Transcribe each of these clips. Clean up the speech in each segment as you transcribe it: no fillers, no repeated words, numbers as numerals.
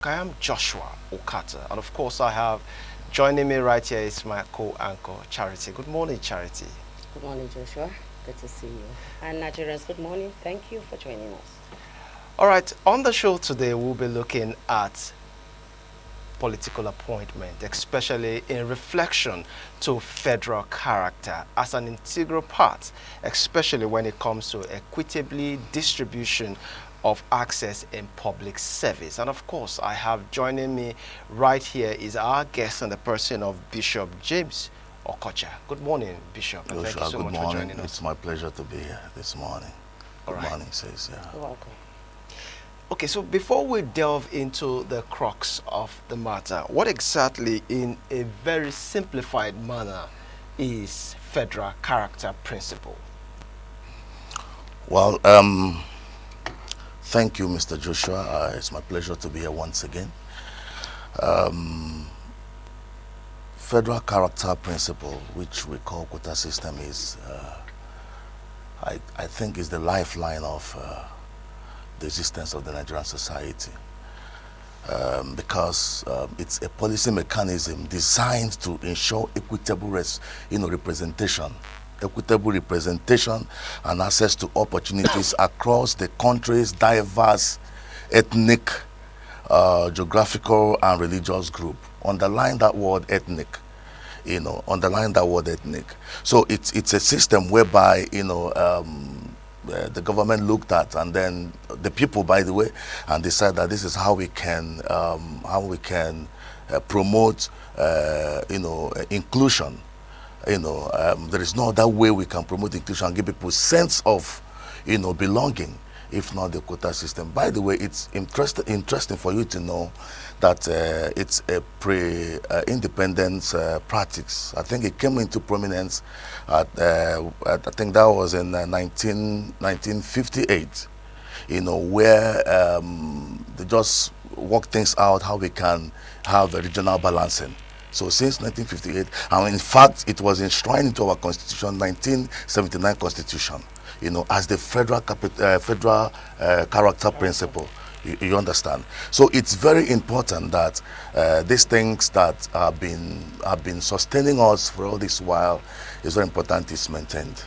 I am Joshua Okata, and of course, I have joining me right here is my co-anchor Charity. Good morning, Charity. Good morning, Joshua. Good to see you. And Nigerians, good morning. Thank you for joining us. All right, on the show today, we'll be looking at political appointment, especially in reflection to federal character as an integral part, especially when it comes to equitably distribution of access in public service. And of course, I have joining me right here is our guest and the person of Bishop James Okocha. Good morning, Bishop, and thank you Joshua, so good much for morning. joining us. It's my pleasure to be here this morning. All Good right. morning, sis. Yeah. You're welcome. Okay, so before we delve into the crux of the matter, what exactly, in a very simplified manner, is federal character principle? Well, thank you, Mr. Joshua. It's my pleasure to be here once again. Federal character principle, which we call quota system, is, I think, is the lifeline of the existence of the Nigerian society. Because it's a policy mechanism designed to ensure representation, equitable representation and access to opportunities across the country's diverse ethnic, geographical and religious group. Underline that word ethnic. Underline that word ethnic. So it's a system whereby the government looked at, and then the people, by the way, and decide that this is how we can promote inclusion. There is no other way we can promote inclusion and give people sense of belonging, if not the quota system. By the way, it's interesting for you to know that it's a pre-independence practice. I think it came into prominence I think that was in 1958, where they just work things out how we can have a regional balancing. So since 1958, and in fact, it was enshrined into our constitution, 1979 constitution, as the federal character principle. You understand? So it's very important that these things that have been sustaining us for all this while is very important is maintained.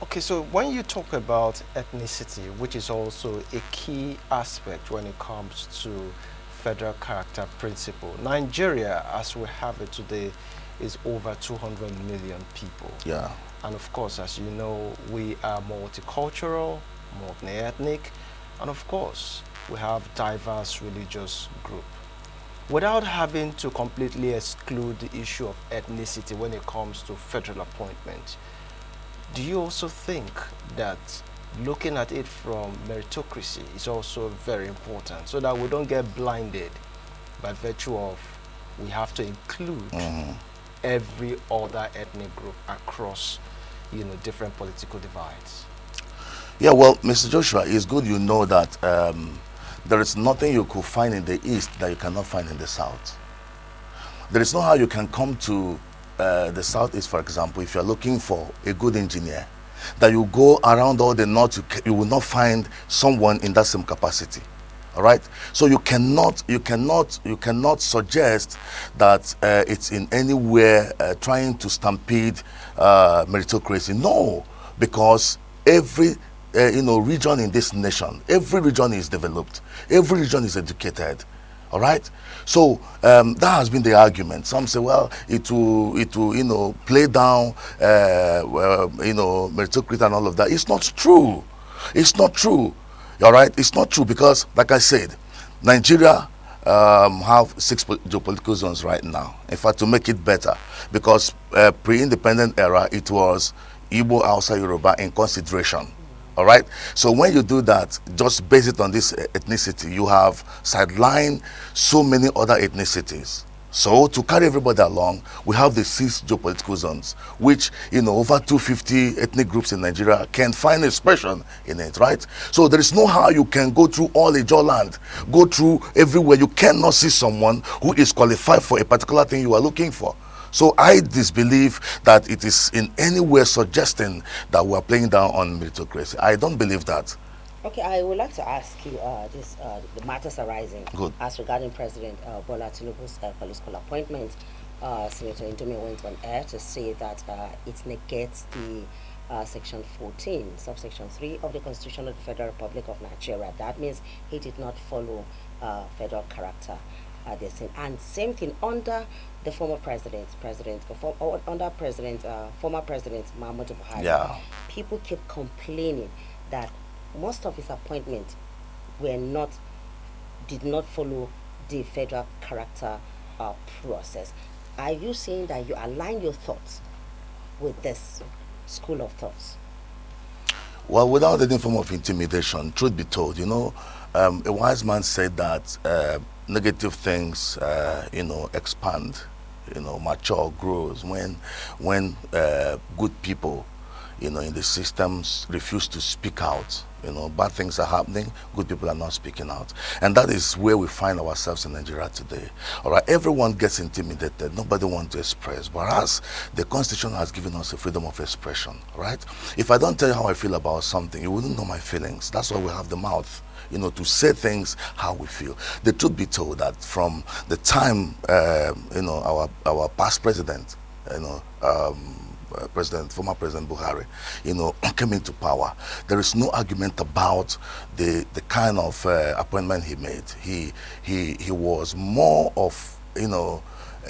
Okay, so when you talk about ethnicity, which is also a key aspect when it comes to federal character principle, Nigeria, as we have it today, is over 200 million people. Yeah. And of course, as you know, we are multicultural, multi-ethnic, and of course, we have diverse religious group. Without having to completely exclude the issue of ethnicity when it comes to federal appointment, do you also think that looking at it from meritocracy is also very important, so that we don't get blinded by virtue of we have to include every other ethnic group across different political divides? Yeah, well, Mr. Joshua, it's good you know that there is nothing you could find in the East that you cannot find in the South. There is no how you can come to the Southeast, for example, if you're looking for a good engineer, that you go around all the North, you will not find someone in that same capacity. All right, so you cannot suggest that it's in any way trying to stampede meritocracy. No, because every region in this nation, every region is developed, every region is educated. All right, so that has been the argument. Some say, well, it will play down meritocracy and all of that. It's not true. It's not true. All right, it's not true, because, like I said, Nigeria have 6 geopolitical zones right now. In fact, to make it better, because pre-independent era, it was Igbo, Hausa, Yoruba in consideration. All right, so when you do that, just base it on this ethnicity, you have sidelined so many other ethnicities. So to carry everybody along, we have the 6 geopolitical zones, which over 250 ethnic groups in Nigeria can find expression in it, right? So there is no how you can go through all Ijaw land, go through everywhere. You cannot see someone who is qualified for a particular thing you are looking for. So I disbelieve that it is in any way suggesting that we are playing down on meritocracy. I don't believe that. Okay, I would like to ask you this the matters arising Good. as regarding President Bola Tinubu's political appointment. Senator Indomie went on air to say that it negates the Section 14, subsection 3 of the Constitution of the Federal Republic of Nigeria. That means he did not follow federal character. This thing. And same thing under the former under former President Muhammadu Buhari. Yeah. People keep complaining that most of his appointments were not did not follow the federal character process. Are you saying that you align your thoughts with this school of thoughts? Well, without any form of intimidation, truth be told, a wise man said that negative things, expand, mature, grows when good people, in the systems refuse to speak out. Bad things are happening, good people are not speaking out. And that is where we find ourselves in Nigeria today. All right, everyone gets intimidated, nobody wants to express, whereas the Constitution has given us a freedom of expression, right? If I don't tell you how I feel about something, you wouldn't know my feelings. That's why we have the mouth, to say things how we feel. The truth be told, that from the time, our past president, former President Buhari, came into power, there is no argument about the kind of appointment he made. He was more of, a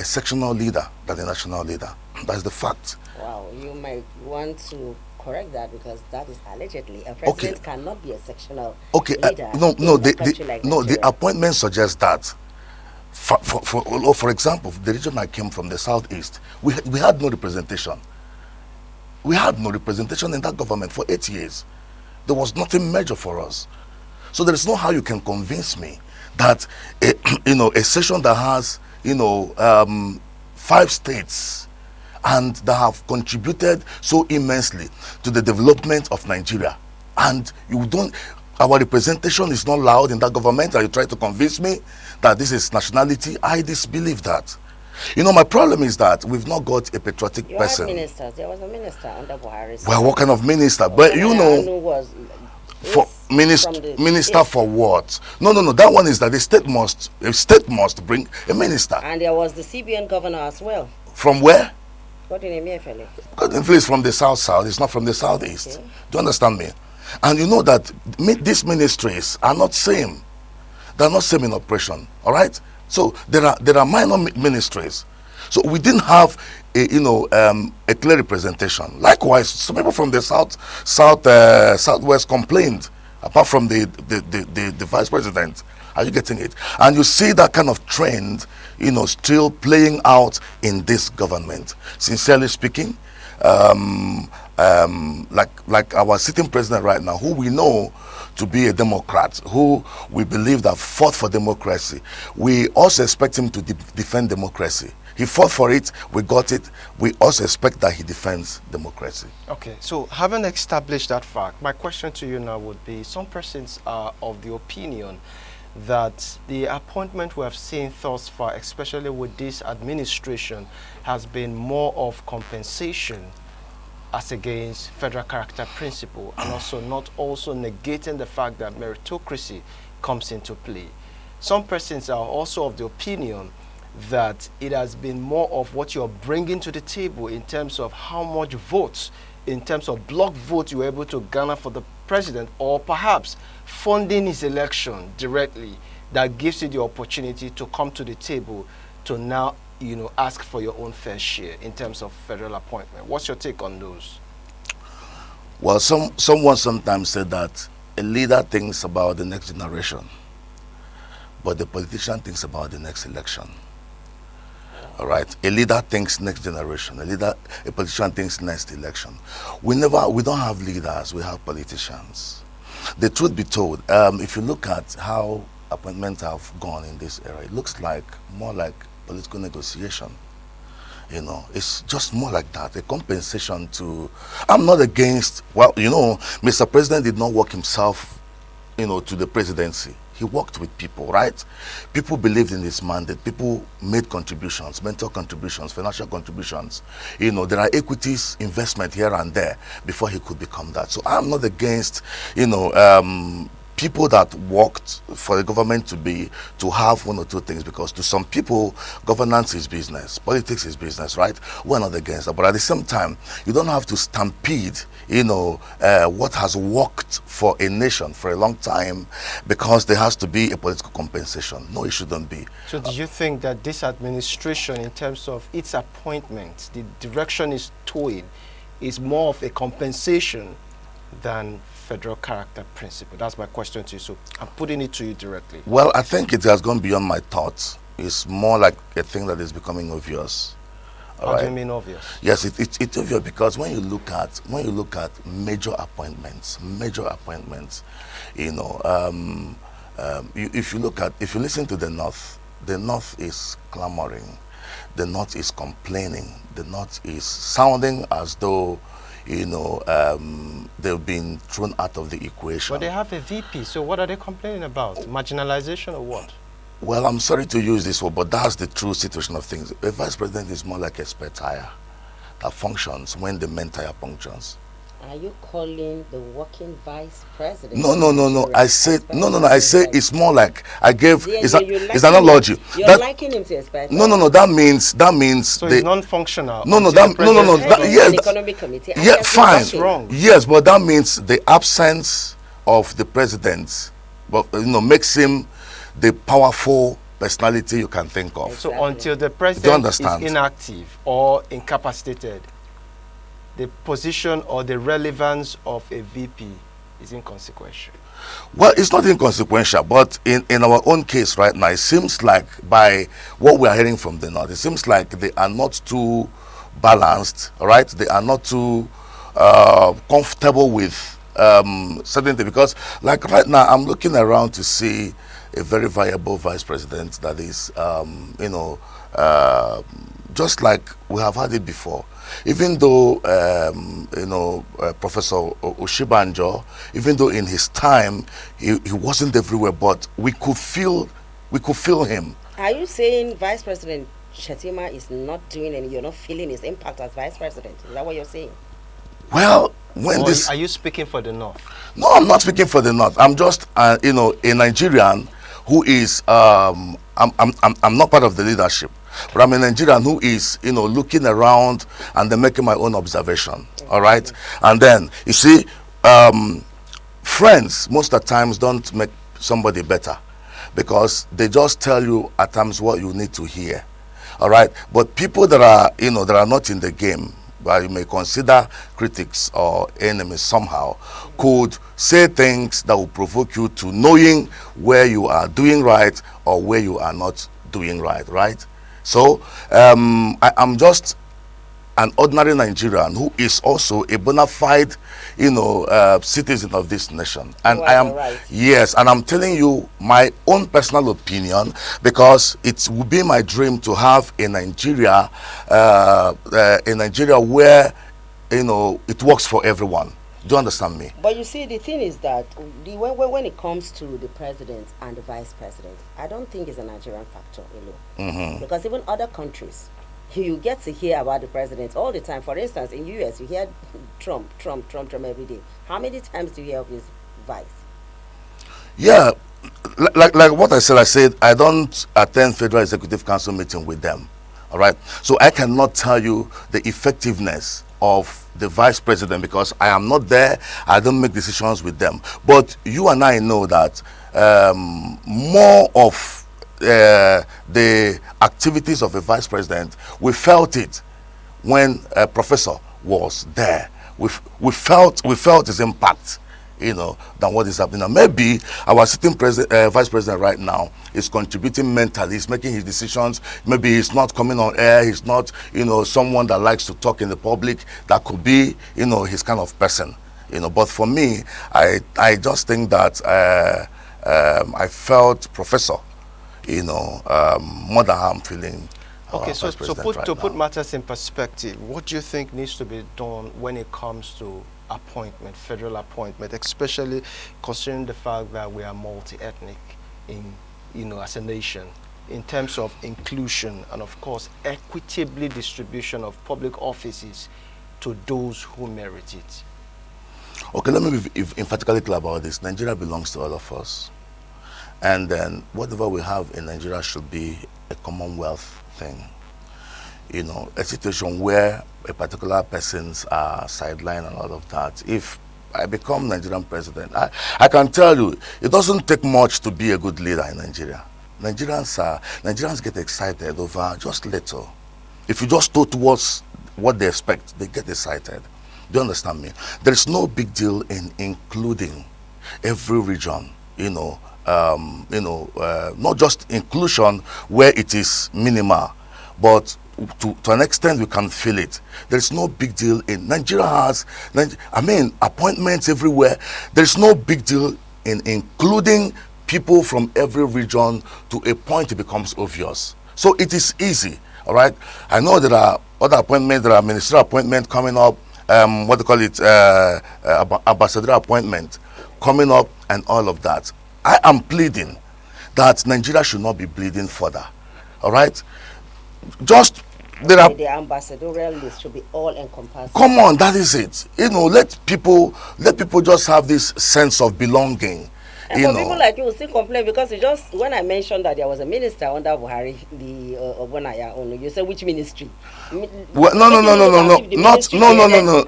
sectional leader than a national leader. That's the fact. Wow, you might want to correct that because that is allegedly a president cannot be a sectional leader. The appointment suggests that. For example, the region I came from, the southeast, we had no representation. We had no representation in that government for 8 years. There was nothing major for us. So there is no how you can convince me that a session that has 5 states and that have contributed so immensely to the development of Nigeria, and our representation is not loud in that government, and you try to convince me that this is nationality. I disbelieve that. My problem is that we've not got a patriotic person. Had ministers. There was a minister under Buhari. Well, what kind of minister? But was for minister for what? No. That one is that a state must bring a minister. And there was the CBN governor as well. From where? Godwin Emefiele. Godwin is from the south. It's not from the southeast. Okay. Do you understand me? And you know that these ministries are not same. They're not same in operation. All right. So there are minor ministries. So we didn't have a clear representation. Likewise, some people from the southwest complained, apart from the vice president. Are you getting it? And you see that kind of trend, still playing out in this government. Sincerely speaking, like our sitting president right now, who we know to be a Democrat, who we believe that fought for democracy. We also expect him to defend democracy. He fought for it, we got it. We also expect that he defends democracy. Okay, so having established that fact, my question to you now would be, some persons are of the opinion that the appointment we have seen thus far, especially with this administration, has been more of compensation as against federal character principle, and also not negating the fact that meritocracy comes into play. Some persons are also of the opinion that it has been more of what you're bringing to the table in terms of how much votes, in terms of block votes you're able to garner for the president, or perhaps funding his election directly, that gives you the opportunity to come to the table to now ask for your own fair share in terms of federal appointment. What's your take on those? Well, someone sometimes said that a leader thinks about the next generation, but the politician thinks about the next election. All right, a leader thinks next generation. A politician thinks next election. We don't have leaders. We have politicians. The truth be told, if you look at how appointments have gone in this era, it looks like more like political negotiation. It's just more like that, a compensation to. I'm not against. Well, Mr. President did not work himself, to the presidency. He worked with people, right? People believed in his mandate. People made contributions, mental contributions, financial contributions. There are equities, investment here and there before he could become that. So I'm not against, people that worked for the government to have one or two things, because to some people governance is business, politics is business, right? We're not against that, but at the same time you don't have to stampede what has worked for a nation for a long time because there has to be a political compensation. No, it shouldn't be. So do you think that this administration, in terms of its appointments, the direction is towing, is more of a compensation than federal character principle? That's my question to you, so I'm putting it to you directly. Well, I think it has gone beyond my thoughts. It's more like a thing that is becoming obvious. How do you mean obvious? Yes, it's obvious because when you look at major appointments, if you listen to the North is clamoring, the North is complaining, the North is sounding as though they've been thrown out of the equation. But they have a VP, so what are they complaining about? Marginalization or what? Well, I'm sorry to use this word, but that's the true situation of things. A vice president is more like a spare tire that functions when the main tire functions. Are you calling the working vice president? No. I said no. I say it's more like I gave. It's an analogy. You're liking him to a spare tire. No. That means. So it's non-functional. No. Yes. Economic committee. Yeah, fine. That's wrong. Yes, but that means the absence of the president, makes him the powerful personality you can think of. So until the president is inactive or incapacitated, the position or the relevance of a VP is inconsequential. Well, it's not inconsequential, but in our own case right now, it seems like by what we are hearing from the North, it seems like they are not too balanced, right? They are not too comfortable with certain things, because like right now, I'm looking around to see a very viable vice president that is, just like we have had it before. Even though, Professor Oshibanjo, even though in his time he wasn't everywhere, but we could feel him. Are you saying Vice President Shetima is not doing any? You're not feeling his impact as Vice President? Is that what you're saying? Well, are you speaking for the North? No, I'm not speaking for the North. I'm just, a Nigerian who is. I'm not part of the leadership. But I'm a Nigerian who is, looking around and then making my own observation. All right. And then, you see, friends most of the times don't make somebody better, because they just tell you at times what you need to hear. All right. But people that are, that are not in the game, but you may consider critics or enemies somehow, could say things that will provoke you to knowing where you are doing right or where you are not doing right. So I'm just an ordinary Nigerian who is also a bona fide, citizen of this nation, and I am yes, and I'm telling you my own personal opinion, because it would be my dream to have a Nigeria where it works for everyone. Do you understand me? But you see, the thing is that when it comes to the president and the vice president, I don't think it's a Nigerian factor alone. Because even other countries, you get to hear about the president all the time. For instance, in US, you hear Trump every day. How many times do you hear of his vice? Yeah, like what I said I don't attend Federal Executive Council meeting with them. All right, so I cannot tell you the effectiveness of the vice president, because I am not there. I don't make decisions with them. But you and I know that more of the activities of a vice president, we felt it when a professor was there. We felt his impact, than what is happening now. Maybe our sitting vice president right now is contributing mentally. He's making his decisions. Maybe he's not coming on air. He's not, someone that likes to talk in the public. That could be, his kind of person. But for me, I just think that I felt professor, more than I'm feeling. Okay, so to put matters in perspective, what do you think needs to be done when it comes to appointment, federal appointment, especially considering the fact that we are multi-ethnic? in, as a nation, in terms of inclusion and of course equitably distribution of public offices to those who merit it? Okay, let me be emphatically clear about this. Nigeria belongs to all of us. And then whatever we have in Nigeria should be a commonwealth thing. A situation where a particular person's sideline and all of that. If I become Nigerian president, I can tell you, it doesn't take much to be a good leader in Nigeria. Nigerians get excited over just little. If you just go towards what they expect, they get excited. Do you understand me? There is no big deal in including every region, not just inclusion where it is minimal, but to an extent we can feel it. There is no big deal in Nigeria has, appointments everywhere. There is no big deal in including people from every region to a point it becomes obvious. So it is easy, all right? I know there are other appointments, there are ministerial appointments coming up, ambassador appointment coming up and all of that. I am pleading that Nigeria should not be bleeding further, all right? Just the ambassadorial list should be all encompassing. Come on, that is it. Let people just have this sense of belonging. And for people like you will still complain because when I mentioned that there was a minister under Buhari, the Obonaya Onu, you said which ministry? Well, no,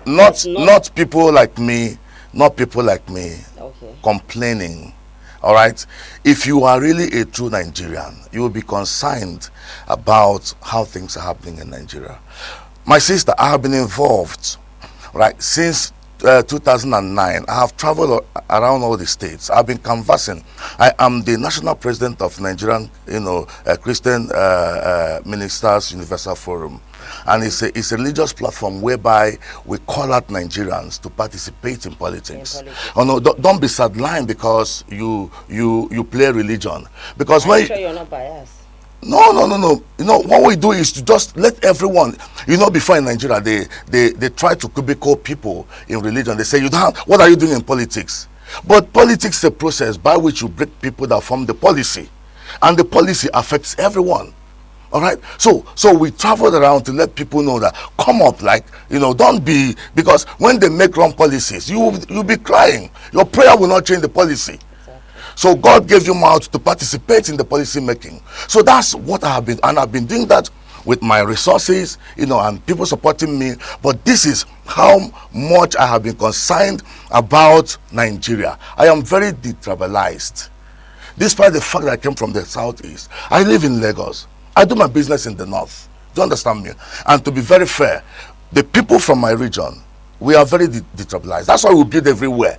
not people like me, okay, complaining. All right, if you are really a true Nigerian, you will be concerned about how things are happening in Nigeria. My sister, I have been involved, right, since 2009. I have traveled around all the states. I've been canvassing. I am the national president of Nigerian, Christian Ministers Universal Forum, and it's a religious platform whereby we call out Nigerians to participate in politics. Oh no, don't be sidelined because you play religion. Because I'm sure you're not biased. No. What we do is to just let everyone, before in Nigeria, they try to cubicle people in religion. They say, what are you doing in politics? But politics is a process by which you break people that form the policy. And the policy affects everyone. All right? So we traveled around to let people know that, come up, don't be, because when they make wrong policies, you'll be crying. Your prayer will not change the policy. So God gave you mouth to participate in the policy making. So that's what I have been, and I've been doing that with my resources, and people supporting me. But this is how much I have been concerned about Nigeria. I am very detribalized. Despite the fact that I came from the southeast, I live in Lagos. I do my business in the north. Do you understand me? And to be very fair, the people from my region, we are very detribalized. That's why we build everywhere.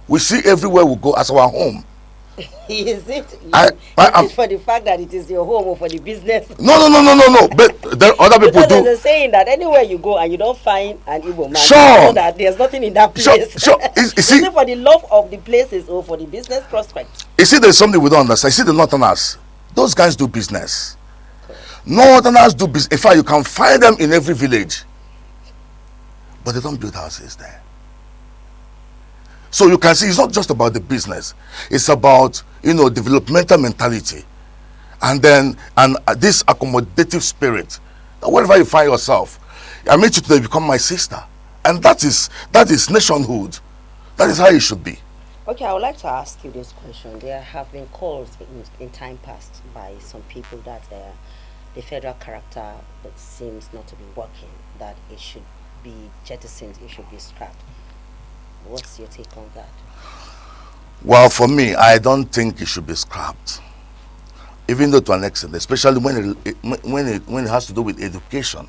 We see everywhere we go as our home. Is it for the fact that it is your home or for the business? No. But there other people because do. There's a saying that anywhere you go and you don't find an Igbo man, sure, so that there's nothing in that place. Sure. Is it for the love of the places or for the business prospect? You see, there's something we don't understand. You see, the Northerners, those guys do business. Okay. Northerners do business. In fact, you can find them in every village, but they don't build houses there. So you can see it's not just about the business. It's about, developmental mentality. And then, this accommodative spirit. Wherever you find yourself, I meet you today, become my sister. And that is nationhood. That is how it should be. Okay, I would like to ask you this question. There have been calls in time past by some people that the federal character seems not to be working, that it should be jettisoned, it should be scrapped. What's your take on that? Well, for me, I don't think it should be scrapped, even though to an extent, especially when it has to do with education,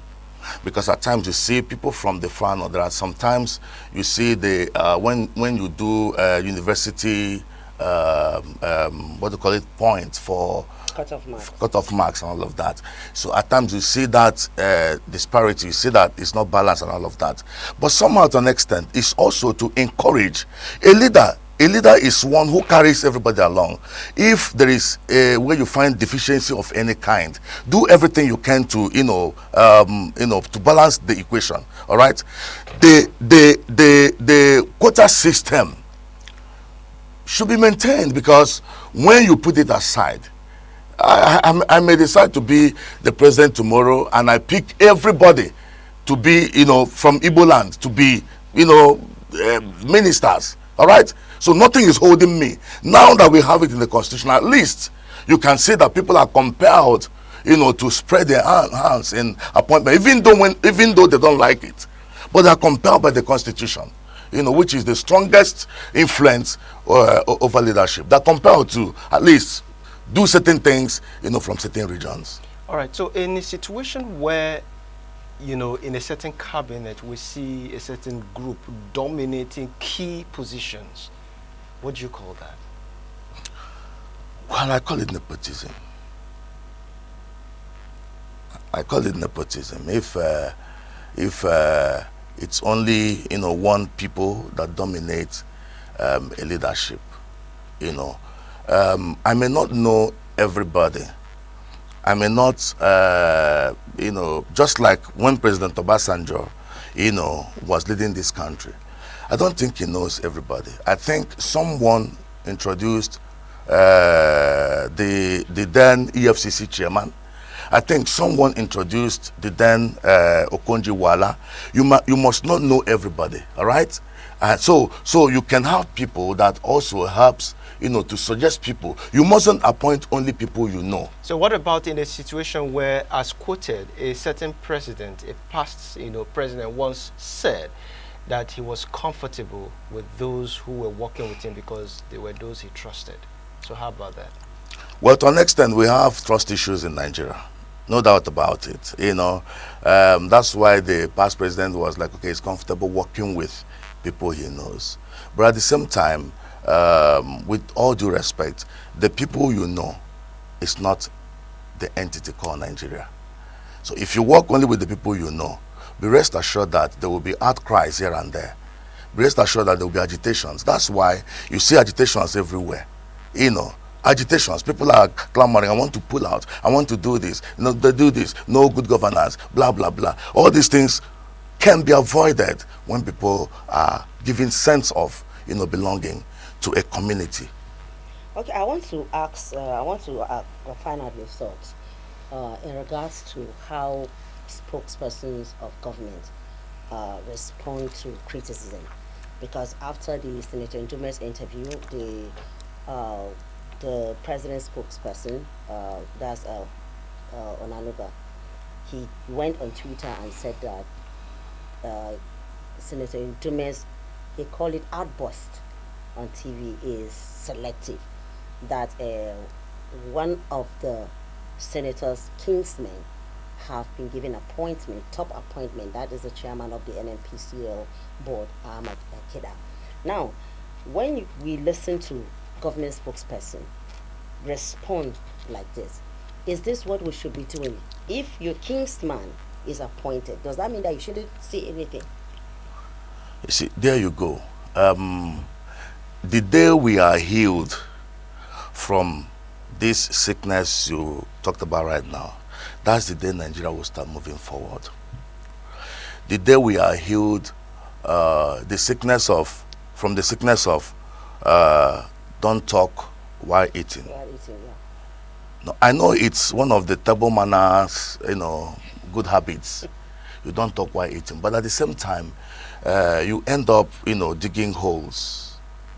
because at times you see people from the far north. There are sometimes you see when you do university points for cut-off marks and all of that. So at times you see that disparity, you see that it's not balanced and all of that. But somehow to an extent, it's also to encourage a leader. A leader is one who carries everybody along. If there is where you find deficiency of any kind, do everything you can to to balance the equation. All right, the quota system should be maintained, because when you put it aside, I may decide to be the president tomorrow, and I pick everybody to be, from Igbo land to be, ministers. All right. So nothing is holding me. Now that we have it in the constitution, at least you can see that people are compelled, to spread their hands in appointment, even though they don't like it, but they are compelled by the constitution, which is the strongest influence over leadership. They're compelled to at least do certain things, from certain regions. All right. So in a situation where, in a certain cabinet, we see a certain group dominating key positions, what do you call that? Well, I call it nepotism. I call it nepotism. If it's only, one people that dominate a leadership, I may not know everybody. I may not, just like when President Obasanjo, was leading this country, I don't think he knows everybody. I think someone introduced the then EFCC chairman. I think someone introduced the then Okonjo-Iweala. You must not know everybody, all right? So you can have people that also helps, to suggest people. You mustn't appoint only people you know. So what about in a situation where, as quoted, a certain president, a past, president once said that he was comfortable with those who were working with him because they were those he trusted. So how about that? Well, to an extent, we have trust issues in Nigeria. No doubt about it. That's why the past president was like, okay, he's comfortable working with people he knows. But at the same time, with all due respect, the people you know is not the entity called Nigeria. So if you work only with the people you know, be rest assured that there will be outcries here and there. Be rest assured that there will be agitations. That's why you see agitations everywhere. Agitations. People are clamoring, I want to pull out, I want to do this. They do this. No good governance, blah, blah, blah. All these things can be avoided when people are giving sense of, belonging to a community. Okay, I want to find out your thoughts in regards to how spokespersons of government respond to criticism. Because after the Senator Ndume's interview, the president's spokesperson, that's Onanuga, he went on Twitter and said that Senator Ndume's, he called it outburst on TV, is selective. That one of the senator's kinsmen have been given appointment, top appointment, that is the chairman of the NNPCL board, Ahmad Akeda. Now, when we listen to government spokesperson respond like this, is this what we should be doing? If your kinsman is appointed, does that mean that you shouldn't say anything? You see, there you go. The day we are healed from this sickness you talked about right now, that's the day Nigeria will start moving forward. The day we are healed, from the sickness of don't talk while eating. No, I know it's one of the table manners, good habits. You don't talk while eating, but at the same time, you end up, digging holes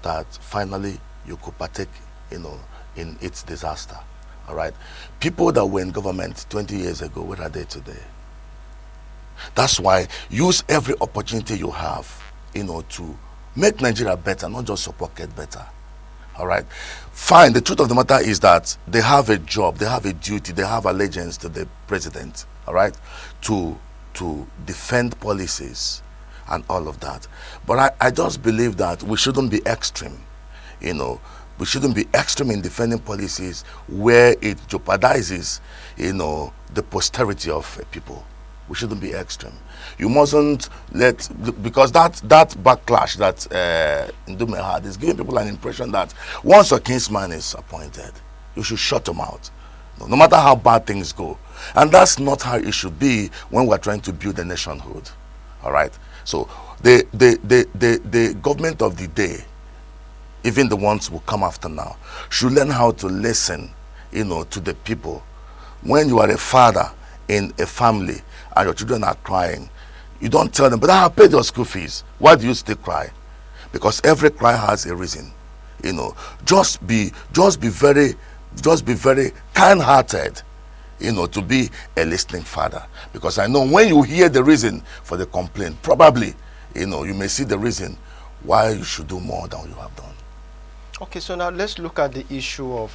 that finally you could partake, in its disaster. All right. People that were in government 20 years ago, where are they today? That's why use every opportunity you have, to make Nigeria better, not just your pocket better. All right. Fine. The truth of the matter is that they have a job, they have a duty, they have allegiance to the president. All right, to defend policies and all of that. But I just believe that we shouldn't be extreme. We shouldn't be extreme in defending policies where it jeopardizes, the posterity of people. We shouldn't be extreme. You mustn't because that backlash that Ndume had is giving people an impression that once a kinsman is appointed, you should shut him out, no matter how bad things go. And that's not how it should be when we're trying to build a nationhood. All right. So the government of the day even the ones who come after now, should learn how to listen, to the people. When you are a father in a family and your children are crying, you don't tell them, but I have paid your school fees. Why do you still cry? Because every cry has a reason. Just be very kind-hearted, to be a listening father. Because I know when you hear the reason for the complaint, probably, you may see the reason why you should do more than you have done. Okay, so now let's look at the issue of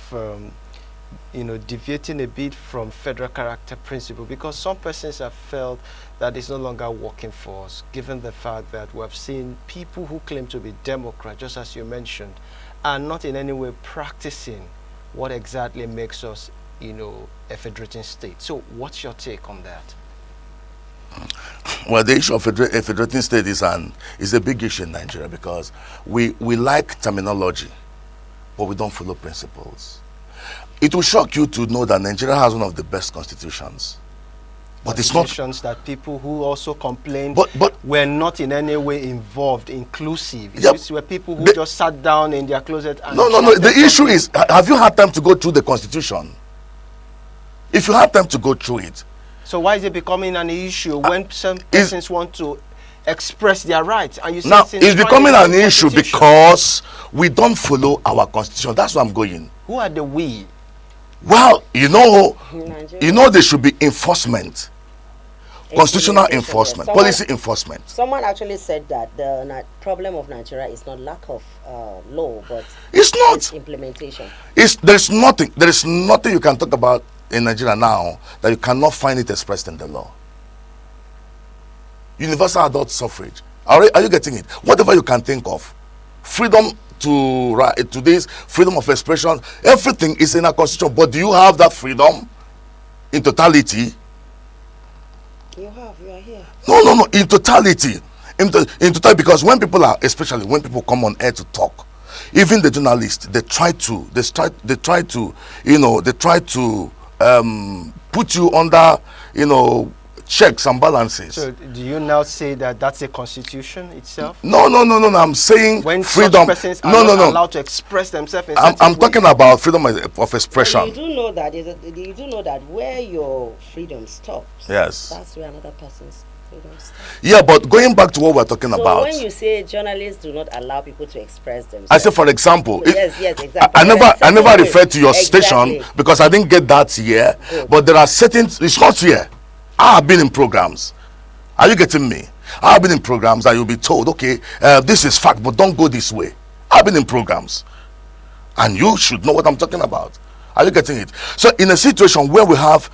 deviating a bit from federal character principle, because some persons have felt that it's no longer working for us, given the fact that we have seen people who claim to be Democrat, just as you mentioned, are not in any way practicing what exactly makes us, a federating state. So what's your take on that? Well, the issue of a federating state is a big issue in Nigeria, because we like terminology, but we don't follow principles. It will shock you to know that Nigeria has one of the best constitutions. But it's not constitutions that people who also complained but were not in any way involved, inclusive. Yep. These were people who just sat down in their closet and no. The issue is, have you had time to go through the constitution? If you have time to go through it. So why is it becoming an issue when some persons want to express their rights? And you say now it's becoming an issue because we don't follow our constitution. That's where I'm going. Who are the we? Well, there should be enforcement. Constitutional enforcement, policy enforcement. Someone actually said that the problem of Nigeria is not lack of law, but it's not implementation. There is nothing you can talk about in Nigeria now that you cannot find it expressed in the law. Universal adult suffrage. Are you getting it? Whatever you can think of, freedom to this, freedom of expression, everything is in our constitution. But do you have that freedom in totality? You are here. No, in totality. In totality, because especially when people come on air to talk, even the journalists, they try to put you under, checks and balances. So do you now say that that's a constitution itself? No. I'm saying when freedom. Persons are not allowed to express themselves. I'm talking about freedom of expression. So you do know that where your freedom stops. Yes. That's where another person's freedom stops. Yeah, but going back to what we're talking so about. When you say journalists do not allow people to express themselves, I say, for example, yes, exactly. I never referred to your station because I didn't get that here. Good. But there are certain. It's not here. I have been in programs. Are you getting me? I have been in programs that you'll be told, okay, this is fact, but don't go this way. I've been in programs, and you should know what I'm talking about. Are you getting it? So, in a situation where we have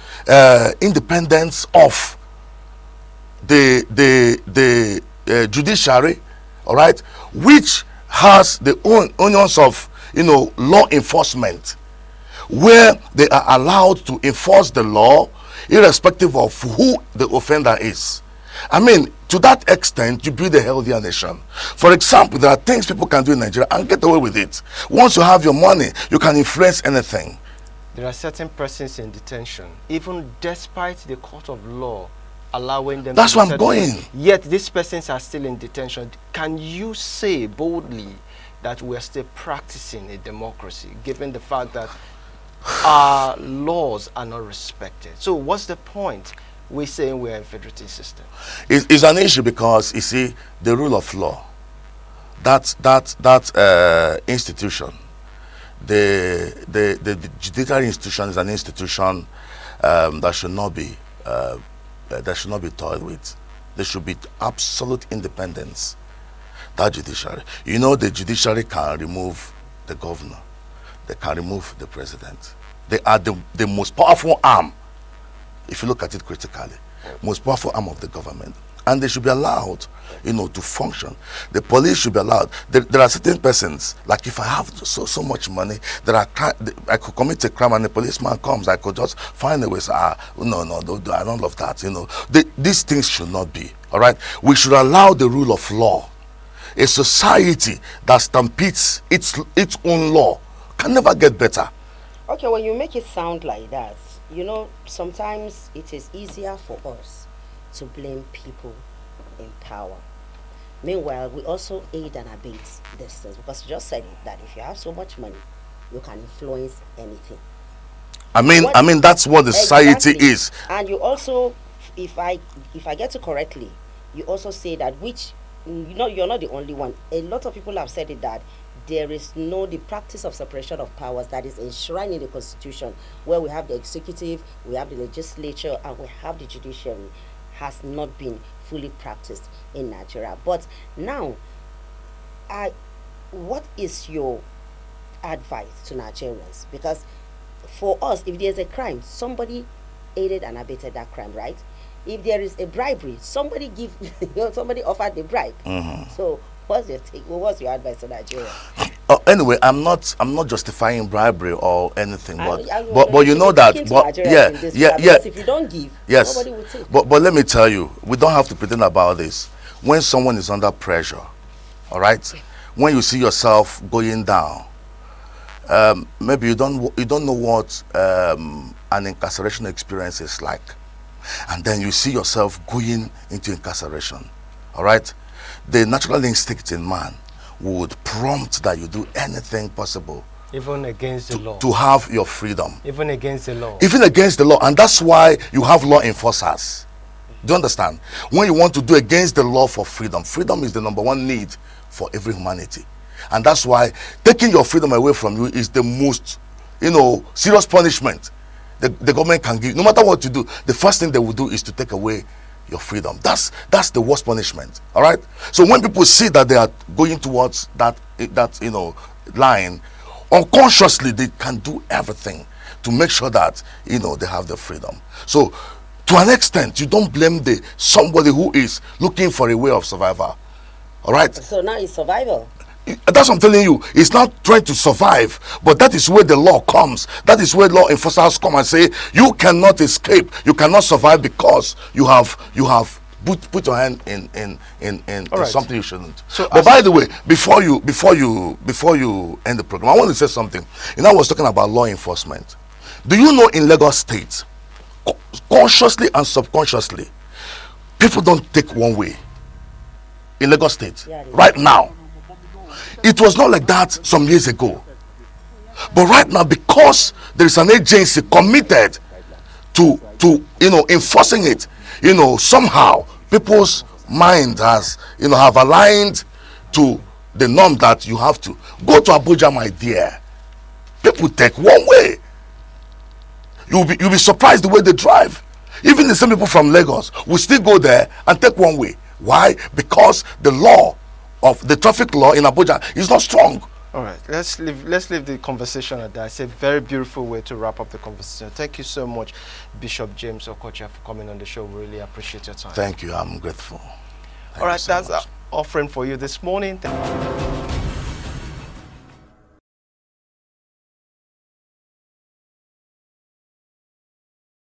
independence of the judiciary, all right, which has the onions of law enforcement, where they are allowed to enforce the law irrespective of who the offender is. I mean, to that extent, you build a healthier nation. For example, there are things people can do in Nigeria and get away with it. Once you have your money, you can influence anything. There are certain persons in detention, even despite the court of law allowing them. That's where I'm going. Yet these persons are still in detention. Can you say boldly that we're still practicing a democracy, given the fact that our laws are not respected? So what's the point? We're saying we're a federative system. It's an issue because, you see, the rule of law, that institution, the judiciary institution is an institution that should not be toyed with. There should be absolute independence. That judiciary, the judiciary can remove the governor. They can remove the president. They are the most powerful arm, if you look at it critically, most powerful arm of the government. And they should be allowed, to function. The police should be allowed. There are certain persons, like if I have so much money, I could commit a crime and the policeman comes, I could just find a way, say, no, I don't love that. These things should not be, all right? We should allow the rule of law. A society that stampedes its own law can never get better. Okay, when you make it sound like that, sometimes it is easier for us to blame people in power. Meanwhile, we also aid and abet these things because you just said it, that if you have so much money, you can influence anything. What I mean, that's what the society exactly? is. And you also, if I get it correctly, you also say that which you're not the only one. A lot of people have said it that there is no the practice of separation of powers that is enshrined in the constitution, where we have the executive, we have the legislature, and we have the judiciary, has not been fully practiced in Nigeria. But now, I, what is your advice to Nigerians? Because for us, if there's a crime, somebody aided and abetted that crime, right? If there is a bribery, somebody give, somebody offered the bribe. So, what's your take? What's your advice to Nigeria? Anyway, I'm not justifying bribery or anything, but You you should know be that, talking to but Nigerians in this regard, because if you don't give, yes, nobody will take. but let me tell you, we don't have to pretend about this. When someone is under pressure, all right, when you see yourself going down, maybe you don't know what an incarceration experience is like, and then you see yourself going into incarceration, all right, the natural instinct in man would prompt that you do anything possible Even against the law. to have your freedom, Even against the law. even against the law. And that's why you have law enforcers. Do you understand? When you want to do against the law for freedom, freedom is the number one need for every humanity. And that's why taking your freedom away from you is the most, serious punishment the government can give. No matter what you do, the first thing they will do is to take away your freedom. That's the worst punishment. All right. So when people see that they are going towards that line, unconsciously they can do everything to make sure that they have the freedom. So to an extent, you don't blame somebody who is looking for a way of survival. All right. So now it's survival. That's what I'm telling you. It's not trying to survive, but that is where the law comes. That is where law enforcers come and say you cannot escape, you cannot survive because you have put your hand in Right. something you shouldn't. So but by the way, before you end the program, I want to say something. I was talking about law enforcement. Do you know in Lagos State, consciously and subconsciously, people don't take one way in Lagos State right now? It was not like that some years ago, but right now, because there is an agency committed to enforcing it, somehow people's mind has have aligned to the norm that you have to go to Abuja, my dear. People take one way. You'll be surprised the way they drive. Even the same people from Lagos will still go there and take one way. Why? Because the law of the traffic law in Abuja is not strong. All right, let's leave the conversation at that. It's a very beautiful way to wrap up the conversation. Thank you so much, Bishop James Okocha, for coming on the show. We really appreciate your time. Thank you. I'm grateful. All right, that's our offering for you this morning.